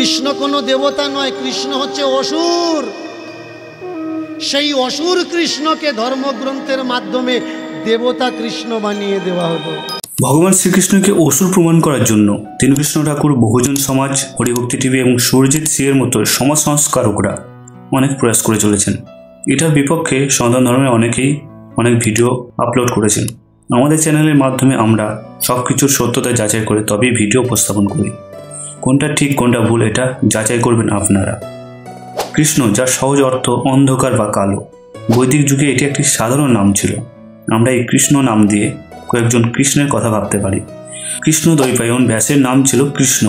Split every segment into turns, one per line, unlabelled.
কৃষ্ণ কোনো দেবতা নয়, কৃষ্ণ হচ্ছে অসুর। সেই অসুর কৃষ্ণকে ধর্মগ্রন্থের মাধ্যমে দেবতা কৃষ্ণ বানিয়ে দেওয়া হলো।
ভগবান শ্রীকৃষ্ণকে অসুর প্রমাণ করার জন্য দীনকৃষ্ণ ঠাকুর, বহুজন সমাজ, হরিভক্তি টিভি এবং সুরজিৎ সিংয়ের মতো সমাজ সংস্কারকরা অনেক প্রয়াস করে চলেছেন। এটার বিপক্ষে সনাতন ধর্মের অনেকেই অনেক ভিডিও আপলোড করেছেন। আমাদের চ্যানেলের মাধ্যমে আমরা সব কিছুর সত্যতা যাচাই করে তবেই ভিডিও উপস্থাপন করি। কোনটা ঠিক কোনটা ভুল এটা যাচাই করবেন আপনারা। কৃষ্ণ, যার সহজ অর্থ অন্ধকার বা কালো, বৈদিক যুগে এটি একটি সাধারণ নাম ছিল। আমরা এই কৃষ্ণ নাম দিয়ে কয়েকজন কৃষ্ণের কথা ভাবতে পারি। কৃষ্ণ দ্বৈপায়ন ব্যাসের নাম ছিল কৃষ্ণ।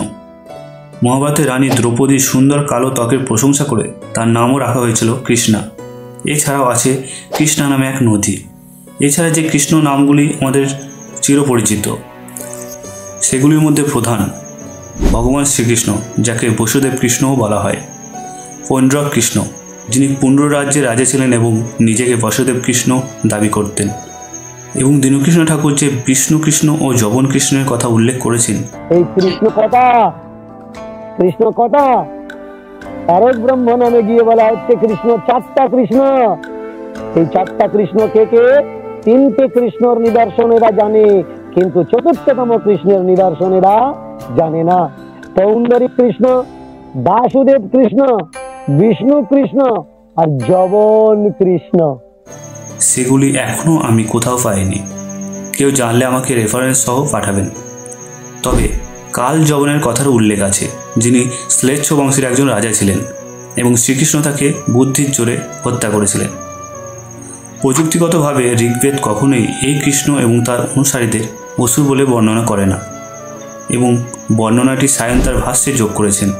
মহাভারতের রানী দ্রৌপদীর সুন্দর কালো ত্বকের প্রশংসা করে তার নামও রাখা হয়েছিল কৃষ্ণা। এছাড়াও আছে কৃষ্ণা নামে এক নদী। এছাড়া যে কৃষ্ণ নামগুলি আমাদের চিরপরিচিত, সেগুলির মধ্যে প্রধান ভগবান শ্রীকৃষ্ণ, যাকে বসুদেব কৃষ্ণও বলা হয়। পৌণ্ড্রক কৃষ্ণ, যিনি পুণ্ড্র রাজ্যের রাজা ছিলেন এবং নিজেকে বসুদেব কৃষ্ণ দাবি করতেন। এবং দীনকৃষ্ণ ঠাকুর যে বিষ্ণু কৃষ্ণ ও যবন কৃষ্ণের কথা উল্লেখ করেছেন,
এই কৃষ্ণ কথা তারক ব্রহ্ম নামে গিয়ে বলা হচ্ছে কৃষ্ণ চারটা কৃষ্ণ। এই চারটা কৃষ্ণ কে কে? তিনটে কৃষ্ণর নিদর্শন এরা জানে, কিন্তু চতুর্থতম কৃষ্ণের নিদর্শন এরা জানে না। পৌণ্ডরিক কৃষ্ণ, বাসুদেব কৃষ্ণ, বিষ্ণু কৃষ্ণ আর যবন কৃষ্ণ।
সেগুলি এখনও আমি কোথাও পাইনি। কেউ জানলে আমাকে রেফারেন্স সহ পাঠাবেন। তবে কাল যবনের কথার উল্লেখ আছে, যিনি শ্লেচ্ছ বংশের একজন রাজা ছিলেন এবং শ্রীকৃষ্ণ তাকে বুদ্ধির জোরে হত্যা করেছিলেন। প্রযুক্তিগতভাবে ঋগ্বেদ কখনোই এই কৃষ্ণ এবং তার অনুসারীদের অসুর বলে বর্ণনা করে না, এবং বর্ণনাটি সায়ন তার ভাষ্যে যোগ করেছেন।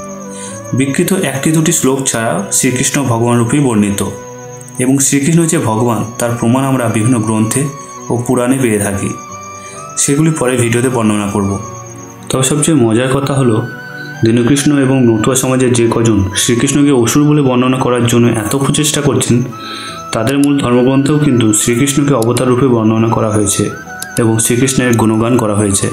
বিকৃত একটি দুটি শ্লোক ছাড়া শ্রীকৃষ্ণ ভগবান রূপেই বর্ণিত, এবং শ্রীকৃষ্ণ যে ভগবান তার প্রমাণ আমরা বিভিন্ন গ্রন্থে ও পুরাণে পেয়ে থাকি। সেগুলি পরে ভিডিওতে বর্ণনা করব। তবে সবচেয়ে মজার কথা হলো, দীনকৃষ্ণ এবং নতুয়া সমাজের যে কজন শ্রীকৃষ্ণকে অসুর বলে বর্ণনা করার জন্য এত প্রচেষ্টা করছেন, তাদের মূল ধর্মগ্রন্থেও কিন্তু শ্রীকৃষ্ণকে অবতার রূপে বর্ণনা করা হয়েছে এবং শ্রীকৃষ্ণের গুণগান করা হয়েছে।